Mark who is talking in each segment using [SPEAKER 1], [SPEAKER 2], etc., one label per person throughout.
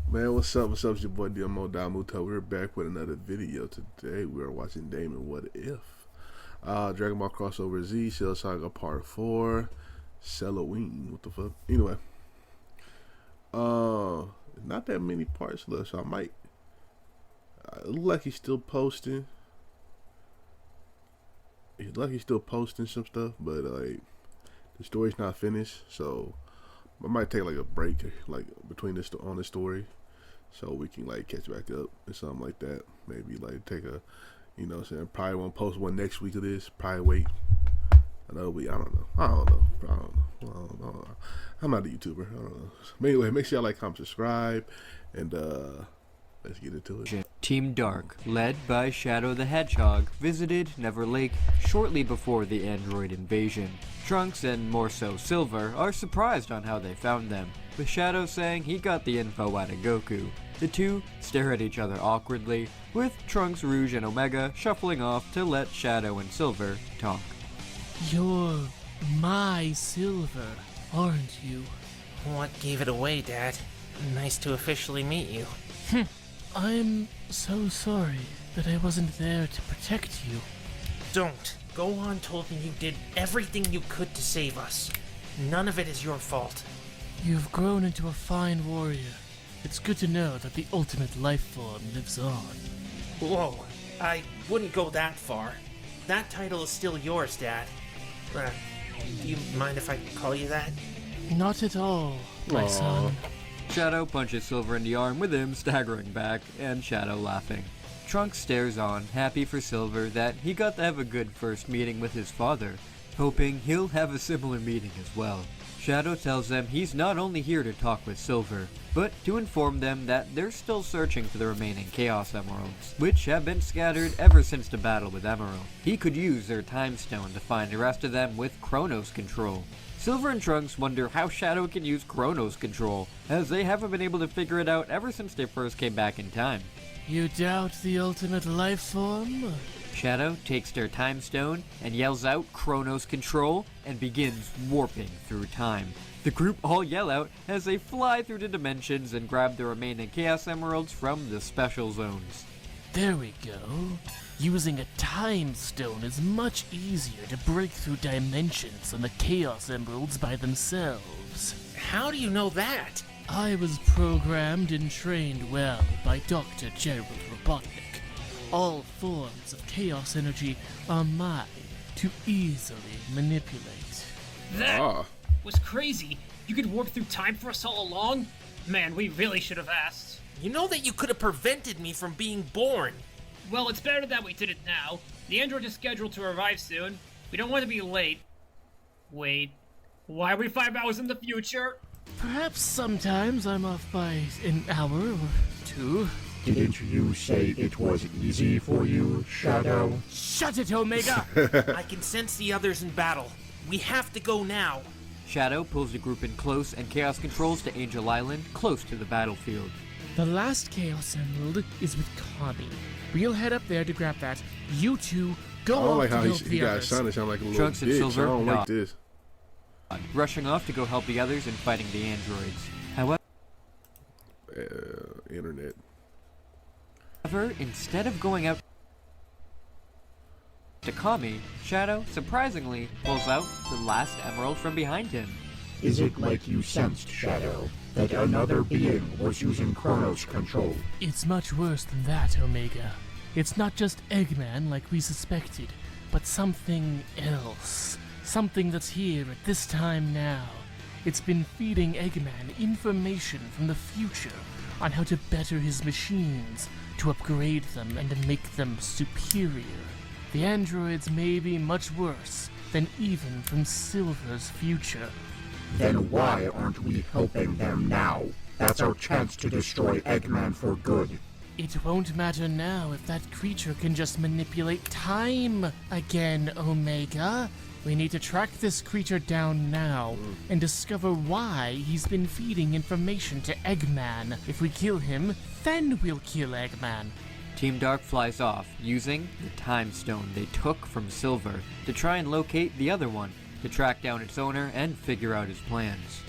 [SPEAKER 1] Man, what's up? What's up? It's your boy Domuto. We're back with another video. Today we are watching Damon. What if? Dragon Ball crossover Z, Saga Part 4, Halloween. What the fuck? Anyway, not that many parts left, so I might. It look like he's still posting. It look like he's still posting some stuff, but like the story's not finished, so I might take like a break, like between this on the story, so we can like catch back up or something like that. Maybe like take a, you know, what I'm saying, probably won't post one next week of this. Probably wait another week. I don't know. I'm not a YouTuber. I don't know. But anyway, make sure y'all like, comment, subscribe, and let's get into it.
[SPEAKER 2] Team Dark, led by Shadow the Hedgehog, visited Never Lake shortly before the android invasion. Trunks, and more so Silver, are surprised on how they found them, with Shadow saying he got the info out of Goku. The two stare at each other awkwardly, with Trunks, Rouge, and Omega shuffling off to let Shadow and Silver talk.
[SPEAKER 3] You're my Silver, aren't you?
[SPEAKER 4] What gave it away, Dad? Nice to officially meet you.
[SPEAKER 3] I'm so sorry that I wasn't there to protect you.
[SPEAKER 4] Don't. Gohan told me you did everything you could to save us. None of it is your fault.
[SPEAKER 3] You've grown into a fine warrior. It's good to know that the ultimate life form lives on.
[SPEAKER 4] Whoa, I wouldn't go that far. That title is still yours, Dad. Do you mind if I call you that?
[SPEAKER 3] Not at all, my son.
[SPEAKER 2] Shadow punches Silver in the arm, with him staggering back, and Shadow laughing. Trunks stares on, happy for Silver that he got to have a good first meeting with his father, hoping he'll have a similar meeting as well. Shadow tells them he's not only here to talk with Silver, but to inform them that they're still searching for the remaining Chaos Emeralds, which have been scattered ever since the battle with Emerald. He could use their Time Stone to find the rest of them with Chronos control. Silver and Trunks wonder how Shadow can use Chronos control, as they haven't been able to figure it out ever since they first came back in time.
[SPEAKER 3] You doubt the ultimate life form?
[SPEAKER 2] Shadow takes their Time Stone and yells out Chronos control and begins warping through time. The group all yell out as they fly through the dimensions and grab the remaining Chaos Emeralds from the special zones.
[SPEAKER 3] There we go. Using a time stone is much easier to break through dimensions than the Chaos Emeralds by themselves.
[SPEAKER 4] How do you know that?
[SPEAKER 3] I was programmed and trained well by Dr. Gerald Robotnik. All forms of chaos energy are mine to easily manipulate.
[SPEAKER 5] That was crazy. You could warp through time for us all along? Man, we really should have asked.
[SPEAKER 4] You know that you could have prevented me from being born.
[SPEAKER 5] Well, it's better that we did it now. The android is scheduled to arrive soon. We don't want to be late. Wait, why are we 5 hours in the future?
[SPEAKER 3] Perhaps sometimes I'm off by an hour or two.
[SPEAKER 6] Didn't you say it was easy for you, Shadow?
[SPEAKER 3] Shut it, Omega!
[SPEAKER 4] I can sense the others in battle. We have to go now.
[SPEAKER 2] Shadow pulls the group in close and Chaos controls to Angel Island, close to the battlefield.
[SPEAKER 3] The last Chaos Emerald is with Kami. We'll head up there to grab that. You two go
[SPEAKER 1] I don't
[SPEAKER 3] off
[SPEAKER 1] like
[SPEAKER 3] to
[SPEAKER 1] how
[SPEAKER 3] help
[SPEAKER 1] he
[SPEAKER 3] the
[SPEAKER 1] got
[SPEAKER 3] others.
[SPEAKER 1] sounded like a little
[SPEAKER 2] Trunks and
[SPEAKER 1] bitch.
[SPEAKER 2] Silver
[SPEAKER 1] I don't
[SPEAKER 2] nod.
[SPEAKER 1] like this.
[SPEAKER 2] Rushing off to go help the others in fighting the androids. However,
[SPEAKER 1] Internet.
[SPEAKER 2] instead of going out to Kami, Shadow, surprisingly, pulls out the last emerald from behind him.
[SPEAKER 6] Is it like you sensed, Shadow, that another being was using Chronos control?
[SPEAKER 3] It's much worse than that, Omega. It's not just Eggman like we suspected, but something else. Something that's here at this time now. It's been feeding Eggman information from the future on how to better his machines, to upgrade them and to make them superior. The androids may be much worse than even from Silver's future.
[SPEAKER 6] Then why aren't we helping them now? That's our chance to destroy Eggman for good.
[SPEAKER 3] It won't matter now if that creature can just manipulate time again, Omega. We need to track this creature down now and discover why he's been feeding information to Eggman. If we kill him, then we'll kill Eggman.
[SPEAKER 2] Team Dark flies off, using the Time Stone they took from Silver to try and locate the other one, to track down its owner and figure out his plans.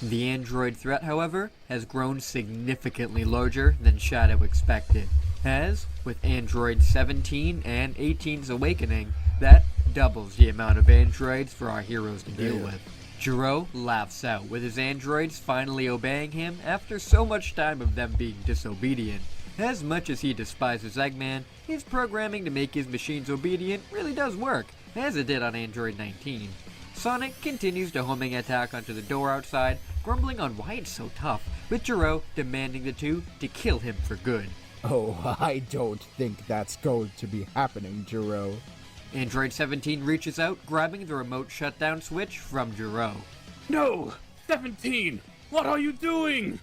[SPEAKER 2] The android threat, however, has grown significantly larger than Shadow expected, as, with Android 17 and 18's awakening, that doubles the amount of androids for our heroes to deal with. Jiro laughs out, with his androids finally obeying him after so much time of them being disobedient. As much as he despises Eggman, his programming to make his machines obedient really does work, as it did on Android 19. Sonic continues to homing attack onto the door outside, grumbling on why it's so tough, with Jiro demanding the two to kill him for good.
[SPEAKER 7] Oh, I don't think that's going to be happening, Jiro.
[SPEAKER 2] Android 17 reaches out, grabbing the remote shutdown switch from Jiro.
[SPEAKER 3] No! 17! What are you doing?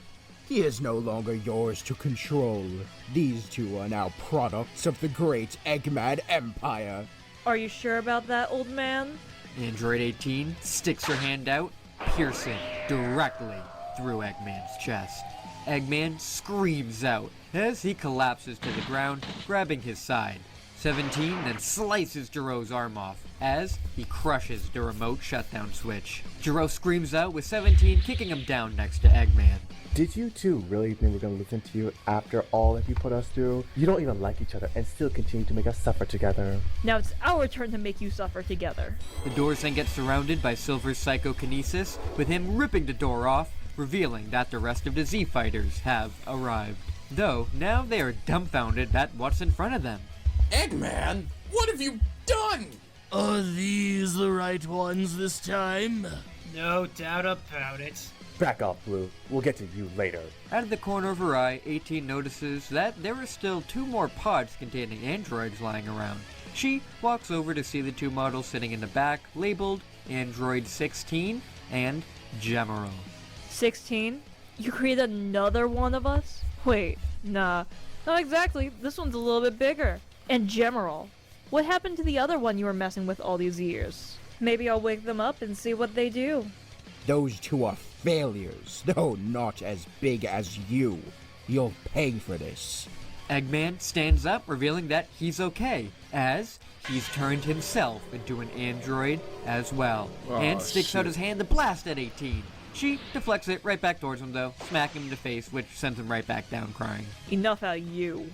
[SPEAKER 7] He is no longer yours to control. These two are now products of the great Eggman Empire.
[SPEAKER 8] Are you sure about that, old man?
[SPEAKER 2] Android 18 sticks her hand out, piercing directly through Eggman's chest. Eggman screams out as he collapses to the ground, grabbing his side. 17 then slices Jiro's arm off as he crushes the remote shutdown switch. Jiro screams out, with 17 kicking him down next to Eggman.
[SPEAKER 9] Did you two really think we're gonna listen to you after all that you put us through? You don't even like each other and still continue to make us suffer together.
[SPEAKER 8] Now it's our turn to make you suffer together.
[SPEAKER 2] The doors then get surrounded by Silver's psychokinesis, with him ripping the door off, revealing that the rest of the Z Fighters have arrived. Though, now they are dumbfounded at what's in front of them.
[SPEAKER 10] Eggman, what have you done?
[SPEAKER 3] Are these the right ones this time?
[SPEAKER 5] No doubt about it.
[SPEAKER 9] Back off, Blue. We'll get to you later.
[SPEAKER 2] Out of the corner of her eye, 18 notices that there are still 2 more pods containing androids lying around. She walks over to see the 2 models sitting in the back, labeled Android 16 and Gemeral.
[SPEAKER 8] 16? You created another one of us? Wait, nah. Not exactly. This one's a little bit bigger. And Gemeral. What happened to the other one you were messing with all these years? Maybe I'll wake them up and see what they do.
[SPEAKER 7] Those two are failures, though not as big as you. You'll pay for this.
[SPEAKER 2] Eggman stands up, revealing that he's okay, as he's turned himself into an android as well, and sticks out his hand to blast at 18. She deflects it right back towards him, though, smacking him in the face, which sends him right back down crying.
[SPEAKER 8] Enough out of you.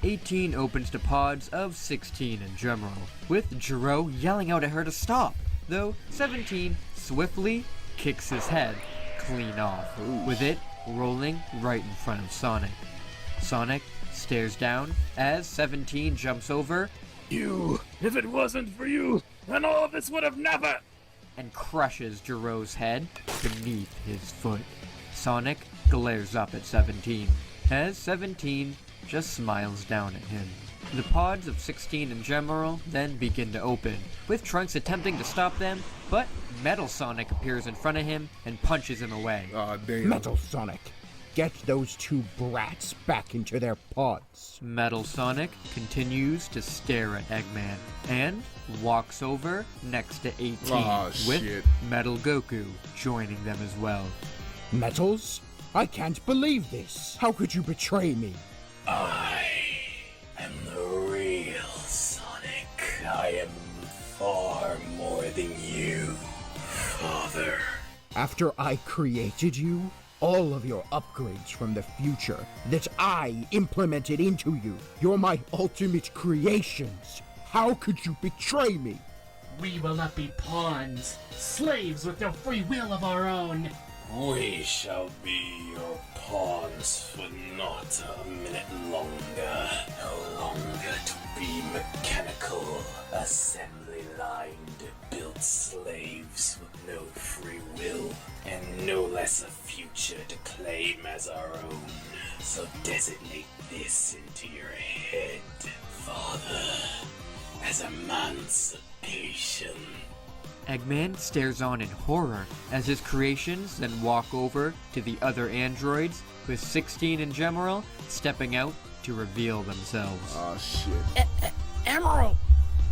[SPEAKER 2] 18 opens to pods of 16 in general, with Jiro yelling out at her to stop, though 17 swiftly kicks his head clean off, with it rolling right in front of Sonic. Sonic stares down as 17 jumps over
[SPEAKER 3] If it wasn't for you, then all of this would have never...
[SPEAKER 2] and crushes Jiro's head beneath his foot. Sonic glares up at 17, as 17 just smiles down at him. The pods of 16 in general then begin to open, with Trunks attempting to stop them, but Metal Sonic appears in front of him and punches him away.
[SPEAKER 1] Aw, damn.
[SPEAKER 7] Metal Sonic, get those 2 brats back into their pods.
[SPEAKER 2] Metal Sonic continues to stare at Eggman, and walks over next to 18,
[SPEAKER 1] Aw,
[SPEAKER 2] with
[SPEAKER 1] shit.
[SPEAKER 2] Metal Goku joining them as well.
[SPEAKER 7] Metals? I can't believe this. How could you betray me?
[SPEAKER 10] I am the real Sonic. I am far more than you, Father.
[SPEAKER 7] After I created you, all of your upgrades from the future that I implemented into you, you're my ultimate creations. How could you betray me?
[SPEAKER 3] We will not be pawns, slaves with no free will of our own.
[SPEAKER 10] We shall be your pawns for not a minute longer. No longer to be mechanical, assembly-lined, built slaves with no free will, and no less a future to claim as our own. So designate this into your head, Father, as emancipation.
[SPEAKER 2] Eggman stares on in horror as his creations then walk over to the other androids, with 16 in general stepping out to reveal themselves.
[SPEAKER 1] Aw, shit.
[SPEAKER 11] Emerald!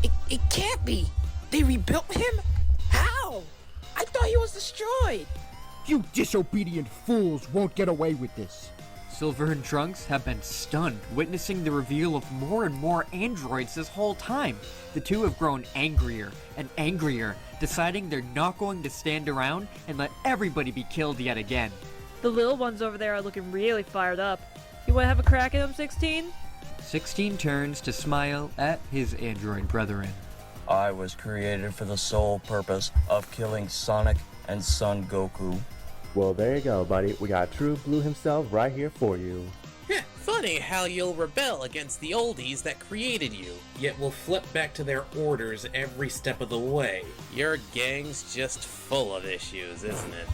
[SPEAKER 11] It can't be! They rebuilt him? How? I thought he was destroyed!
[SPEAKER 7] You disobedient fools won't get away with this.
[SPEAKER 2] Silver and Trunks have been stunned, witnessing the reveal of more and more androids this whole time. The two have grown angrier and angrier deciding they're not going to stand around and let everybody be killed yet again.
[SPEAKER 8] The little ones over there are looking really fired up. You want to have a crack at them, 16?
[SPEAKER 2] 16 turns to smile at his android brethren.
[SPEAKER 12] I was created for the sole purpose of killing Sonic and Son Goku.
[SPEAKER 9] Well, there you go, buddy. We got True Blue himself right here for you.
[SPEAKER 13] Funny how you'll rebel against the oldies that created you, yet will flip back to their orders every step of the way. Your gang's just full of issues, isn't it?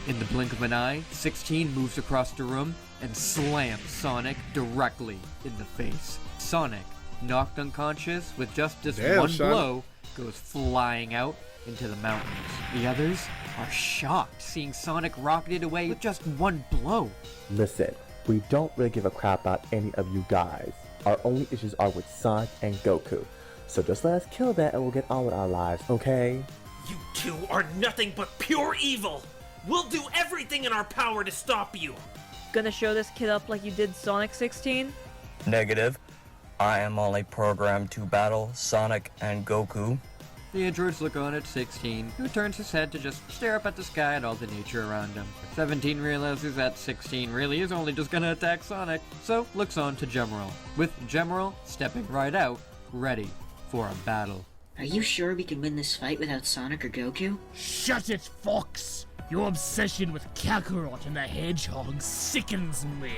[SPEAKER 2] In the blink of an eye, 16 moves across the room and slams Sonic directly in the face. Sonic, knocked unconscious with just this one blow, goes flying out into the mountains. The others are shocked seeing Sonic rocketed away with just one blow.
[SPEAKER 9] Listen, we don't really give a crap about any of you guys. Our only issues are with Sonic and Goku. So just let us kill that and we'll get on with our lives, okay?
[SPEAKER 4] You two are nothing but pure evil! We'll do everything in our power to stop you!
[SPEAKER 8] Gonna show this kid up like you did Sonic, 16?
[SPEAKER 12] Negative. I am only programmed to battle Sonic and Goku.
[SPEAKER 2] The androids look on at 16, who turns his head to just stare up at the sky and all the nature around him. 17 realizes that 16 really is only just gonna attack Sonic, so looks on to Gemerald, with Gemerald stepping right out, ready for a battle.
[SPEAKER 14] Are you sure we can win this fight without Sonic or Goku?
[SPEAKER 3] Shut it, Fox! Your obsession with Kakarot and the Hedgehog sickens me.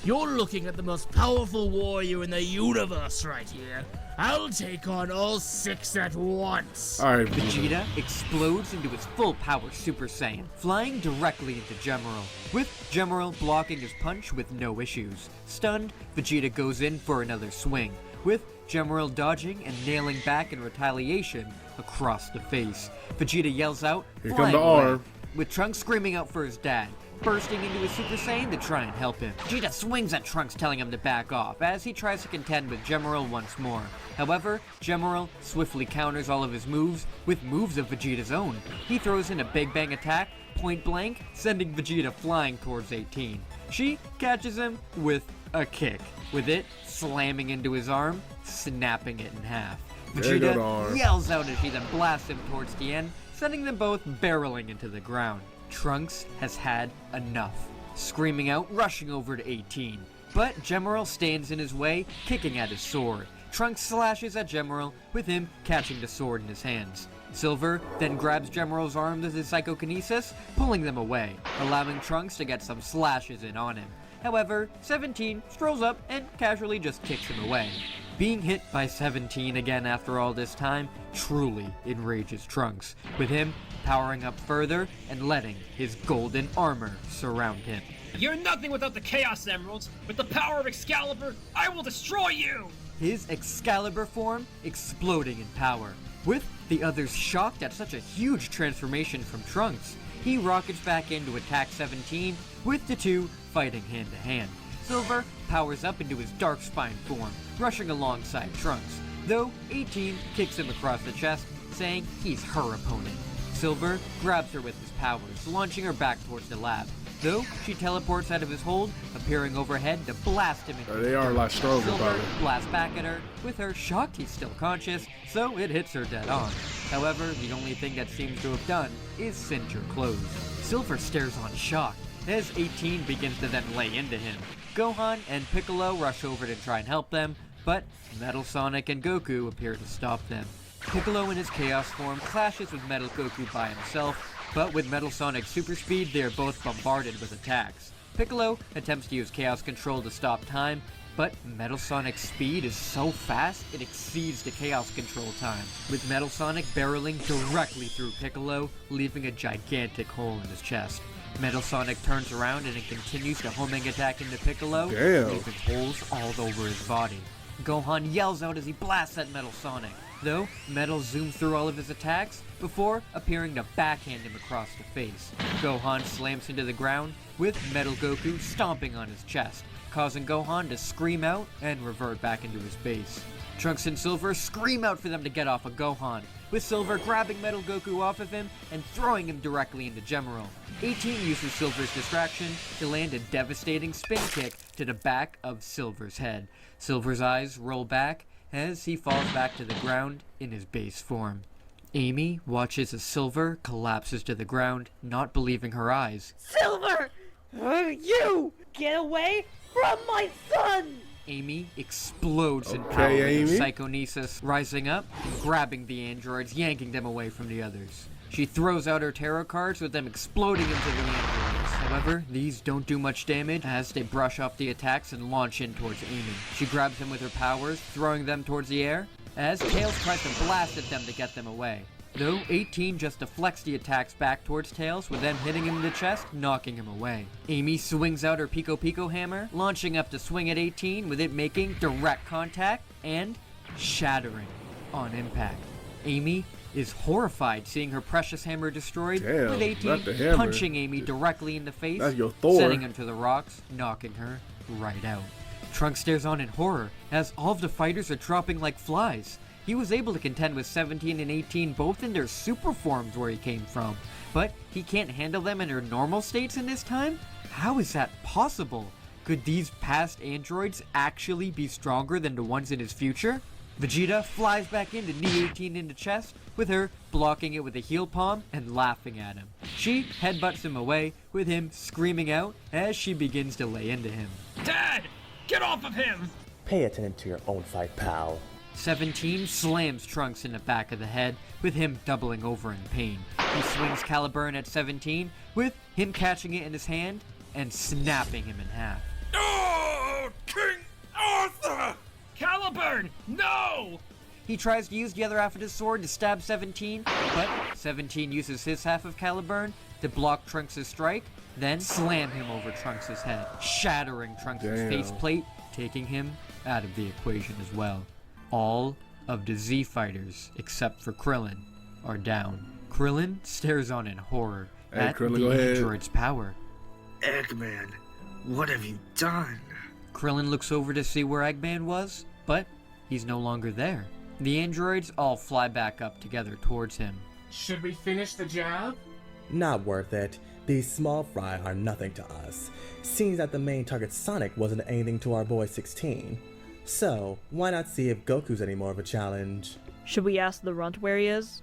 [SPEAKER 3] You're looking at the most powerful warrior in the universe right here. I'll take on all 6 at once.
[SPEAKER 1] Alright,
[SPEAKER 2] Vegeta explodes into his full power Super Saiyan, flying directly into Gemerald, with Gemerald blocking his punch with no issues. Stunned, Vegeta goes in for another swing, with Gemerald dodging and nailing back in retaliation across the face. Vegeta yells out,
[SPEAKER 1] Here
[SPEAKER 2] flying
[SPEAKER 1] come the
[SPEAKER 2] away,
[SPEAKER 1] arm.
[SPEAKER 2] with Trunks screaming out for his dad, bursting into his Super Saiyan to try and help him. Vegeta swings at Trunks, telling him to back off, as he tries to contend with Gemerald once more. However, Gemerald swiftly counters all of his moves with moves of Vegeta's own. He throws in a Big Bang attack, point blank, sending Vegeta flying towards 18. She catches him with a kick, with it slamming into his arm, snapping it in half. Vegeta yells out as she then blasts him towards the end, sending them both barreling into the ground. Trunks has had enough, screaming out, rushing over to 18. But Gemerald stands in his way, kicking at his sword. Trunks slashes at Gemerald, with him catching the sword in his hands. Silver then grabs Gemerald's arm with his psychokinesis, pulling them away, allowing Trunks to get some slashes in on him. However, 17 strolls up and casually just kicks him away. Being hit by 17 again after all this time truly enrages Trunks, with him powering up further and letting his golden armor surround him.
[SPEAKER 5] You're nothing without the Chaos Emeralds. With the power of Excalibur, I will destroy you!
[SPEAKER 2] His Excalibur form exploding in power. With the others shocked at such a huge transformation from Trunks, he rockets back in to attack 17, with the two fighting hand to hand. Silver powers up into his Dark Spine form, rushing alongside Trunks, though 18 kicks him across the chest, saying he's her opponent. Silver grabs her with his powers, launching her back towards the lab, though she teleports out of his hold, appearing overhead to blast him into
[SPEAKER 1] They are a lot stronger,
[SPEAKER 2] Silver
[SPEAKER 1] probably.
[SPEAKER 2] blasts back at her, with her shocked he's still conscious, so it hits her dead on. However, the only thing that seems to have done is singe her clothes. Silver stares on shocked, as 18 begins to then lay into him. Gohan and Piccolo rush over to try and help them, but Metal Sonic and Goku appear to stop them. Piccolo in his Chaos form clashes with Metal Goku by himself, but with Metal Sonic's super speed, they are both bombarded with attacks. Piccolo attempts to use Chaos Control to stop time, but Metal Sonic's speed is so fast, it exceeds the Chaos Control time, with Metal Sonic barreling directly through Piccolo, leaving a gigantic hole in his chest. Metal Sonic turns around and it continues to homing attack into Piccolo, leaving holes all over his body. Gohan yells out as he blasts at Metal Sonic, though Metal zooms through all of his attacks before appearing to backhand him across the face. Gohan slams into the ground, with Metal Goku stomping on his chest, causing Gohan to scream out and revert back into his base. Trunks and Silver scream out for them to get off of Gohan, with Silver grabbing Metal Goku off of him and throwing him directly into Gemerald. 18 uses Silver's distraction to land a devastating spin kick to the back of Silver's head. Silver's eyes roll back as he falls back to the ground in his base form. Amy watches as Silver collapses to the ground, not believing her eyes.
[SPEAKER 8] Silver! You! Get away from my son!
[SPEAKER 2] Amy explodes in
[SPEAKER 1] Okay,
[SPEAKER 2] power with
[SPEAKER 1] Amy.
[SPEAKER 2] her psychonesis, rising up and grabbing the androids, yanking them away from the others. She throws out her tarot cards with them exploding into the androids. However, these don't do much damage as they brush off the attacks and launch in towards Amy. She grabs them with her powers, throwing them towards the air, as Tails tries to blast at them to get them away. Though 18 just deflects the attacks back towards Tails, with them hitting him in the chest, knocking him away. Amy swings out her Pico Pico hammer, launching up to swing at 18, with it making direct contact and shattering on impact. Amy is horrified seeing her precious hammer destroyed,
[SPEAKER 1] Damn,
[SPEAKER 2] with 18
[SPEAKER 1] not the hammer.
[SPEAKER 2] punching Amy directly in the face,
[SPEAKER 1] That's your Thor.
[SPEAKER 2] setting her to the rocks, knocking her right out. Trunks stares on in horror as all of the fighters are dropping like flies. He was able to contend with 17 and 18 both in their super forms where he came from, but he can't handle them in their normal states in this time? How is that possible? Could these past androids actually be stronger than the ones in his future? Vegeta flies back in to knee 18 in the chest, with her blocking it with a heel palm and laughing at him. She headbutts him away, with him screaming out as she begins to lay into him.
[SPEAKER 5] Dad! Get off of him!
[SPEAKER 9] Pay attention to your own fight, pal.
[SPEAKER 2] 17 slams Trunks in the back of the head, with him doubling over in pain. He swings Caliburn at 17, with him catching it in his hand and snapping him in half.
[SPEAKER 5] Oh, King Arthur! Caliburn, no!
[SPEAKER 2] He tries to use the other half of his sword to stab 17, but 17 uses his half of Caliburn to block Trunks' strike, then slam him over Trunks' head, shattering Trunks' faceplate, taking him out of the equation as well. All of the Z fighters, except for Krillin, are down. Krillin stares on in horror at
[SPEAKER 1] Krillin,
[SPEAKER 2] the
[SPEAKER 1] go ahead.
[SPEAKER 2] android's power.
[SPEAKER 15] Eggman, what have you done?
[SPEAKER 2] Krillin looks over to see where Eggman was, but he's no longer there. The androids all fly back up together towards him.
[SPEAKER 3] Should we finish the job?
[SPEAKER 9] Not worth it. These small fry are nothing to us. Seems that the main target Sonic wasn't anything to our boy 16. So, why not see if Goku's any more of a challenge?
[SPEAKER 8] Should we ask the runt where he is?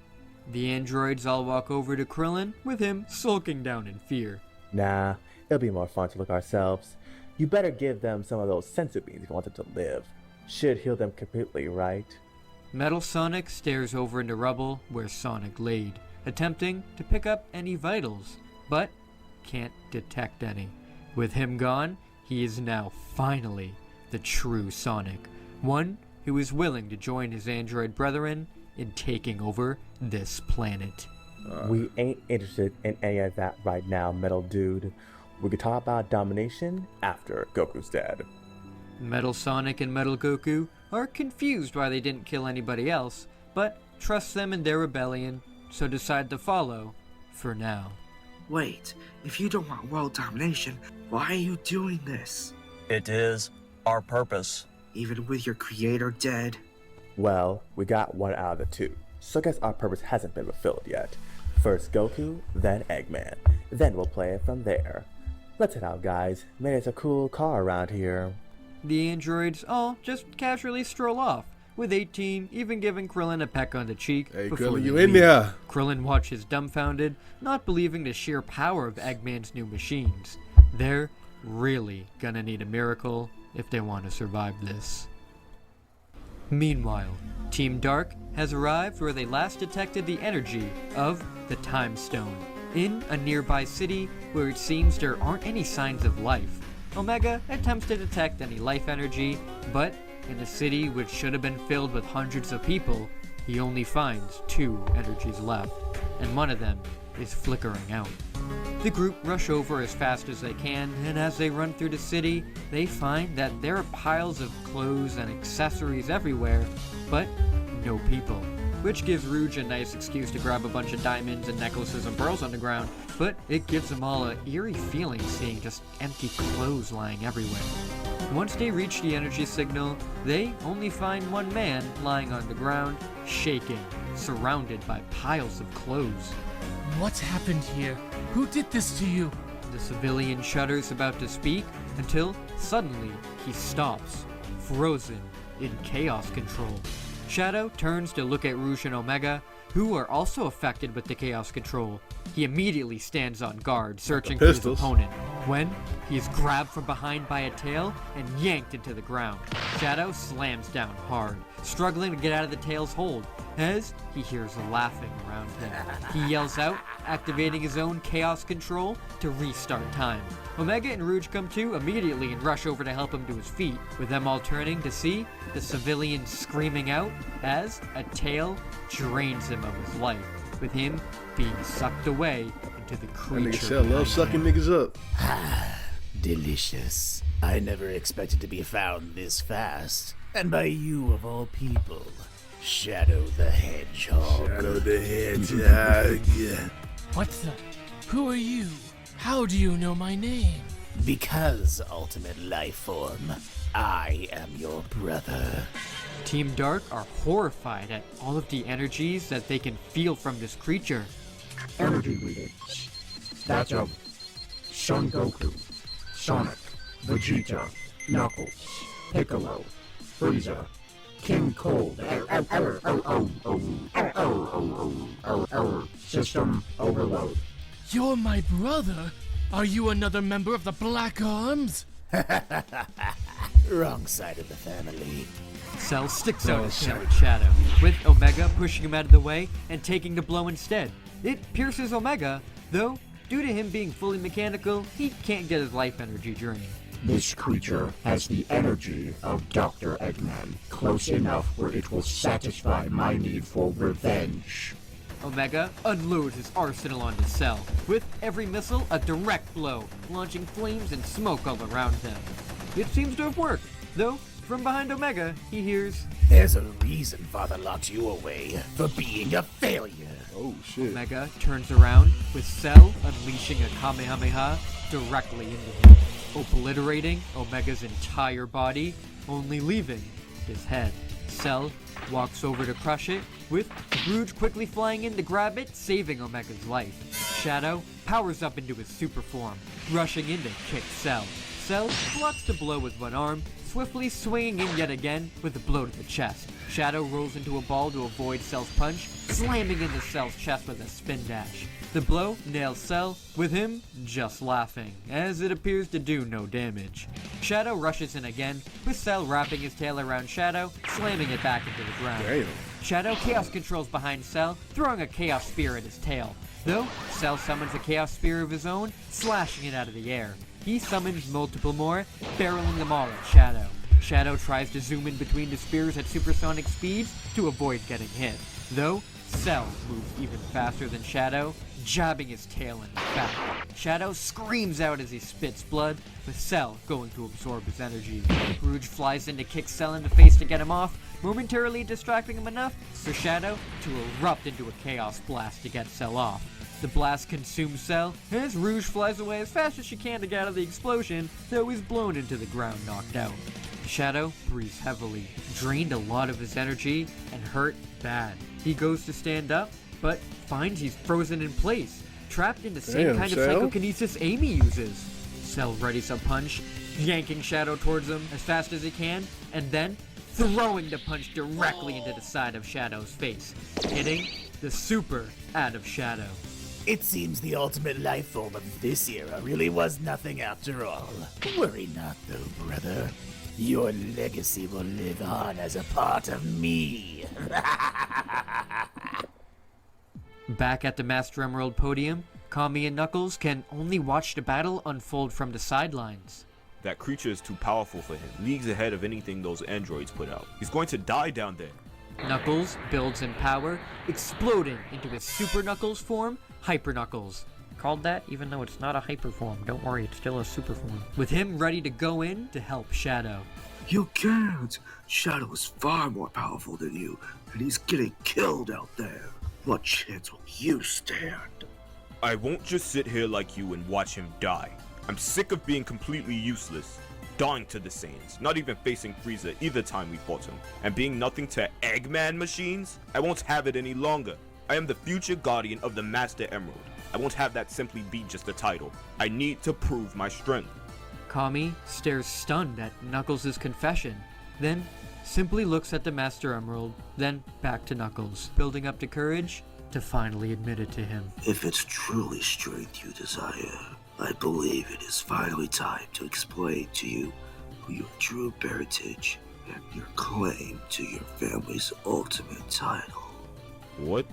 [SPEAKER 2] The androids all walk over to Krillin, with him sulking down in fear.
[SPEAKER 9] Nah, it'll be more fun to look ourselves. You better give them some of those sensu beans if you want them to live. Should heal them completely, right?
[SPEAKER 2] Metal Sonic stares over into rubble where Sonic laid, attempting to pick up any vitals, but can't detect any. With him gone, he is now finally the true Sonic, one who is willing to join his android brethren in taking over this planet.
[SPEAKER 9] We ain't interested in any of that right now, Metal Dude. We could talk about domination after Goku's dead.
[SPEAKER 2] Metal Sonic and Metal Goku are confused why they didn't kill anybody else, but trust them in their rebellion, so decide to follow for now.
[SPEAKER 15] Wait, if you don't want world domination, why are you doing this?
[SPEAKER 12] It is our purpose.
[SPEAKER 15] Even with your creator dead?
[SPEAKER 9] Well, we got one out of the two, so I guess our purpose hasn't been fulfilled yet. First Goku, then Eggman. Then we'll play it from there. Let's head out, guys. Man, it's a cool car around here.
[SPEAKER 2] The androids all just casually stroll off, with 18 even giving Krillin a peck on the cheek.
[SPEAKER 1] Hey,
[SPEAKER 2] before
[SPEAKER 1] Krillin,
[SPEAKER 2] they
[SPEAKER 1] you in
[SPEAKER 2] leave.
[SPEAKER 1] there?
[SPEAKER 2] Krillin watches dumbfounded, not believing the sheer power of Eggman's new machines. They're really gonna need a miracle if they want to survive this. Meanwhile, Team Dark has arrived where they last detected the energy of the Time Stone, in a nearby city where it seems there aren't any signs of life. Omega attempts to detect any life energy, but in a city which should have been filled with hundreds of people, he only finds 2 energies left, and one of them is flickering out. The group rush over as fast as they can, and as they run through the city, they find that there are piles of clothes and accessories everywhere, but no people. Which gives Rouge a nice excuse to grab a bunch of diamonds and necklaces and pearls on the ground, but it gives them all an eerie feeling seeing just empty clothes lying everywhere. Once they reach the energy signal, they only find one man lying on the ground, shaking, surrounded by piles of clothes.
[SPEAKER 3] What happened here? Who did this to you?
[SPEAKER 2] The civilian shudders about to speak until suddenly he stops, frozen in chaos control. Shadow turns to look at Rouge and Omega, who are also affected with the Chaos Control. He immediately stands on guard, searching for his
[SPEAKER 1] Pistols.
[SPEAKER 2] opponent, when he is grabbed from behind by a tail and yanked into the ground. Shadow slams down hard, struggling to get out of the tail's hold, as he hears laughing around him. He yells out, activating his own Chaos Control to restart time. Omega and Rouge come to immediately and rush over to help him to his feet, with them all turning to see the civilian screaming out as a tail drains him of his life, with him being sucked away into the
[SPEAKER 1] That
[SPEAKER 2] creature.
[SPEAKER 1] nigga Cell love sucking niggas up.
[SPEAKER 16] Delicious. I never expected to be found this fast. And by you of all people, Shadow the Hedgehog.
[SPEAKER 1] Shadow the Hedgehog.
[SPEAKER 3] What the? Who are you? How do you know my name?
[SPEAKER 16] Because, Ultimate Lifeform, I am your brother.
[SPEAKER 2] Team Dark are horrified at all of the energies that they can feel from this creature.
[SPEAKER 6] Energy readings. That's of Son Goku, Sonic, Vegeta, Knuckles, Piccolo, Frieza, King Cold, System Overload.
[SPEAKER 3] You're my brother? Are you another member of the Black Arms?
[SPEAKER 16] Wrong side of the family.
[SPEAKER 2] Cell sticks out his tail at Shadow, with Omega pushing him out of the way and taking the blow instead. It pierces Omega, though, due to him being fully mechanical, he can't get his life energy drained.
[SPEAKER 6] This creature has the energy of Dr. Eggman, close enough where it will satisfy my need for revenge.
[SPEAKER 2] Omega unloads his arsenal onto Cell, with every missile a direct blow, launching flames and smoke all around them. It seems to have worked, though from behind Omega, he hears,
[SPEAKER 16] "There's a reason Father locked you away, for being a failure."
[SPEAKER 1] Oh shit.
[SPEAKER 2] Omega turns around, with Cell unleashing a Kamehameha directly into him, obliterating Omega's entire body, only leaving his head. Cell walks over to crush it, with Rouge quickly flying in to grab it, saving Omega's life. Shadow powers up into his super form, rushing in to kick Cell. Cell blocks the blow with one arm, swiftly swinging in yet again with a blow to the chest. Shadow rolls into a ball to avoid Cell's punch, slamming into Cell's chest with a spin dash. The blow nails Cell, with him just laughing, as it appears to do no damage. Shadow rushes in again, with Cell wrapping his tail around Shadow, slamming it back into the ground.
[SPEAKER 1] Damn.
[SPEAKER 2] Shadow Chaos Controls behind Cell, throwing a Chaos Spear at his tail. Though, Cell summons a Chaos Spear of his own, slashing it out of the air. He summons multiple more, barreling them all at Shadow. Shadow tries to zoom in between the spears at supersonic speeds to avoid getting hit. Though, Cell moves even faster than Shadow, jabbing his tail in his back. Shadow screams out as he spits blood, with Cell going to absorb his energy. Rouge flies in to kick Cell in the face to get him off, momentarily distracting him enough for Shadow to erupt into a Chaos Blast to get Cell off. The blast consumes Cell, as Rouge flies away as fast as she can to get out of the explosion, though he's blown into the ground knocked out. Shadow breathes heavily, drained a lot of his energy, and hurt bad. He goes to stand up, but finds he's frozen in place, trapped in the same
[SPEAKER 1] Damn,
[SPEAKER 2] kind of
[SPEAKER 1] Cell.
[SPEAKER 2] psychokinesis Amy uses. Cell readies a punch, yanking Shadow towards him as fast as he can, and then throwing the punch directly into the side of Shadow's face, hitting the super out of Shadow.
[SPEAKER 16] It seems the ultimate life form of this era really was nothing after all. Worry not, though, brother. Your legacy will live on as a part of me.
[SPEAKER 2] Back at the Master Emerald podium, Kami and Knuckles can only watch the battle unfold from the sidelines.
[SPEAKER 17] That creature is too powerful for him, leagues ahead of anything those androids put out. He's going to die down there.
[SPEAKER 2] Knuckles builds in power, exploding into his Super Knuckles form, Hyper Knuckles. Called that even though it's not a hyper form. Don't worry, it's still a super form. With him ready to go in to help Shadow.
[SPEAKER 15] You can't! Shadow is far more powerful than you, and he's getting killed out there. What chance will you stand?
[SPEAKER 17] I won't just sit here like you and watch him die. I'm sick of being completely useless. Dying to the Saiyans, not even facing Frieza either time we fought him, and being nothing to Eggman machines? I won't have it any longer. I am the future guardian of the Master Emerald. I won't have that simply be just a title. I need to prove my strength.
[SPEAKER 2] Kami stares stunned at Knuckles' confession, then simply looks at the Master Emerald, then back to Knuckles, building up the courage to finally admit it to him.
[SPEAKER 15] If it's truly strength you desire, I believe it is finally time to explain to you your true parentage and your claim to your family's ultimate title.
[SPEAKER 17] What?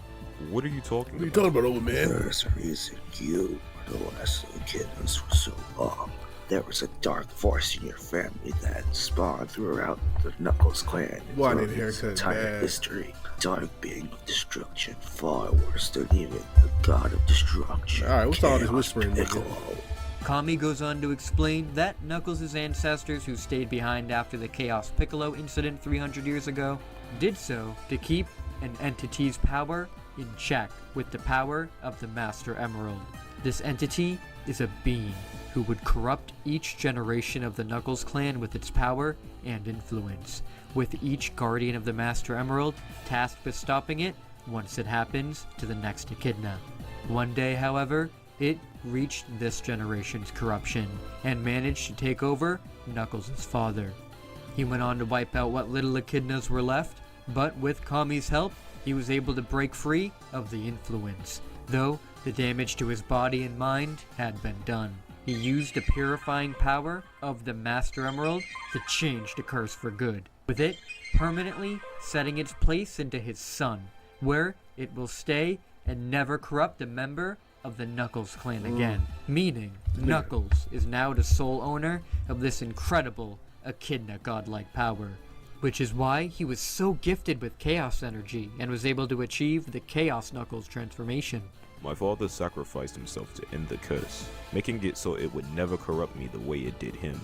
[SPEAKER 17] What are you talking
[SPEAKER 1] What are you
[SPEAKER 17] about?
[SPEAKER 1] talking about, old man?
[SPEAKER 15] There's a reason you were the last of the Echidnas for so long. There was a dark force in your family that spawned throughout the Knuckles clan.
[SPEAKER 1] Boy, I
[SPEAKER 15] throughout
[SPEAKER 1] need a
[SPEAKER 15] its
[SPEAKER 1] haircut
[SPEAKER 15] entire
[SPEAKER 1] bad.
[SPEAKER 15] history. Dark being of destruction, far worse than even the god of destruction.
[SPEAKER 1] Alright, what's all this
[SPEAKER 15] Chaos
[SPEAKER 1] whispering, nigga?
[SPEAKER 15] Piccolo.
[SPEAKER 2] Kami goes on to explain that Knuckles' ancestors who stayed behind after the Chaos Piccolo incident 300 years ago did so to keep an entity's power in check with the power of the Master Emerald. This entity is a being who would corrupt each generation of the Knuckles clan with its power and influence, with each guardian of the Master Emerald tasked with stopping it once it happens to the next Echidna. One day, however, it reached this generation's corruption and managed to take over Knuckles' father. He went on to wipe out what little Echidnas were left, but with Kami's help, he was able to break free of the influence, though the damage to his body and mind had been done. He used the purifying power of the Master Emerald to change the curse for good, with it permanently setting its place into his son, where it will stay and never corrupt a member of the Knuckles clan again, meaning Knuckles is now the sole owner of this incredible Echidna godlike power, which is why he was so gifted with Chaos energy and was able to achieve the Chaos Knuckles transformation.
[SPEAKER 17] My father sacrificed himself to end the curse, making it so it would never corrupt me the way it did him.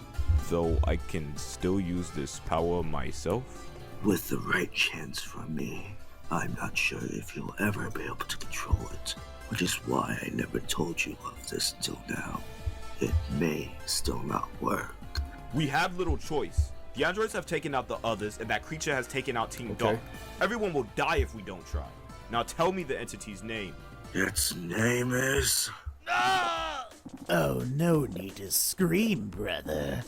[SPEAKER 17] Though I can still use this power myself.
[SPEAKER 15] With the right chance from me, I'm not sure if you'll ever be able to control it, which is why I never told you of this till now. It may still not work.
[SPEAKER 17] We have little choice. The androids have taken out the others, and that creature has taken out Team Dark. Everyone will die if we don't try. Now tell me the entity's name.
[SPEAKER 15] Its name is...
[SPEAKER 16] Oh, no need to scream, brother.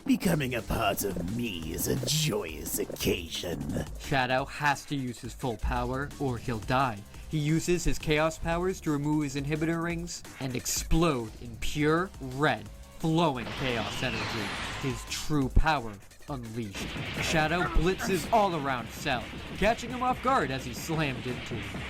[SPEAKER 16] Becoming a part of me is a joyous occasion.
[SPEAKER 2] Shadow has to use his full power or he'll die. He uses his Chaos powers to remove his inhibitor rings and explode in pure red, flowing Chaos energy. His true power unleashed. Shadow blitzes all around Cell, catching him off guard as he slammed into him.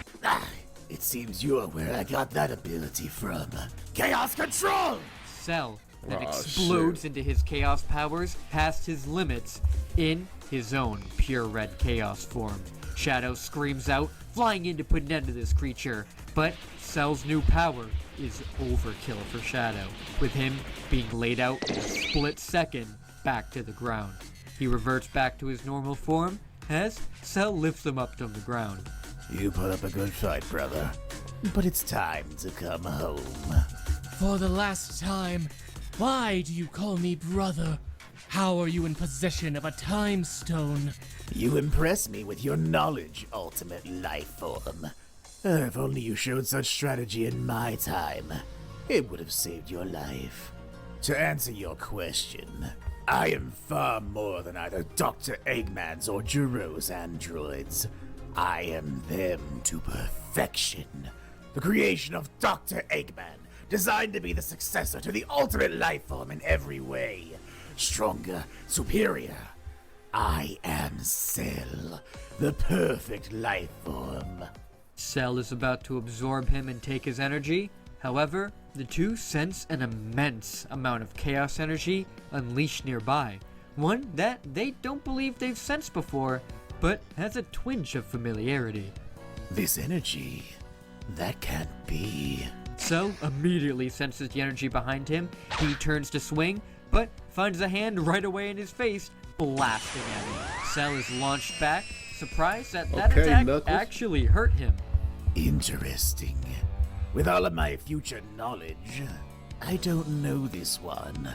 [SPEAKER 16] It seems you're where I got that ability from. Chaos Control!
[SPEAKER 2] Cell then
[SPEAKER 1] Aw,
[SPEAKER 2] explodes into his Chaos powers past his limits in his own pure red Chaos form. Shadow screams out, flying in to put an end to this creature, but Cell's new power is overkill for Shadow, with him being laid out in a split second back to the ground. He reverts back to his normal form as Cell lifts him up from the ground.
[SPEAKER 16] You put up a good fight, brother. But it's time to come home.
[SPEAKER 3] For the last time, why do you call me brother? How are you in possession of a time stone?
[SPEAKER 16] You impress me with your knowledge, ultimate life form. If only you showed such strategy in my time, it would have saved your life. To answer your question, I am far more than either Dr. Eggman's or Jiro's androids. I am them to perfection. The creation of Dr. Eggman, designed to be the successor to the ultimate life form in every way. Stronger, superior. I am Cell, the perfect life form.
[SPEAKER 2] Cell is about to absorb him and take his energy. However, the two sense an immense amount of Chaos energy unleashed nearby. One that they don't believe they've sensed before, but has a twinge of familiarity.
[SPEAKER 16] This energy, that can't be.
[SPEAKER 2] Cell immediately senses the energy behind him. He turns to swing, but finds a hand right away in his face, blasting at him. Cell is launched back, surprised that that attack
[SPEAKER 1] Knuckles.
[SPEAKER 2] actually hurt him.
[SPEAKER 16] Interesting. With all of my future knowledge, I don't know this one.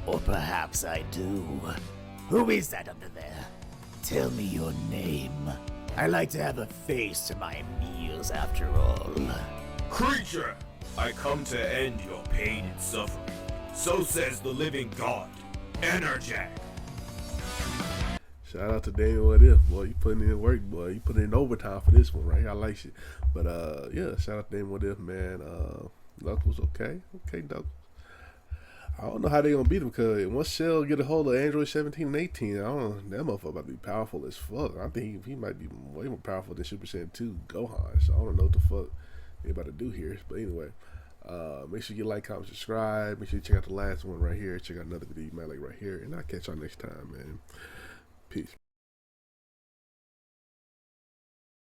[SPEAKER 16] Or perhaps I do. Who is that under there? Tell me your name. I like to have a face to my meals after all.
[SPEAKER 17] Creature, I come to end your pain and suffering. So says the living god, Enerjack.
[SPEAKER 1] Shout out to Damon, what if, boy, you putting in work, boy, you putting in overtime for this one, right? I like it. But yeah, shout out to Damon, what if, man. Knuckles, okay, Knuckles. I don't know how they gonna beat him because once Cell get a hold of Android 17 and 18, I don't know, that motherfucker about to be powerful as fuck. I think he might be way more powerful than Super Saiyan 2 Gohan. So I don't know what the fuck they about to do here. But anyway, make sure you like, comment, subscribe. Make sure you check out the last one right here. Check out another video you might like right here. And I'll catch y'all next time, man. Peace.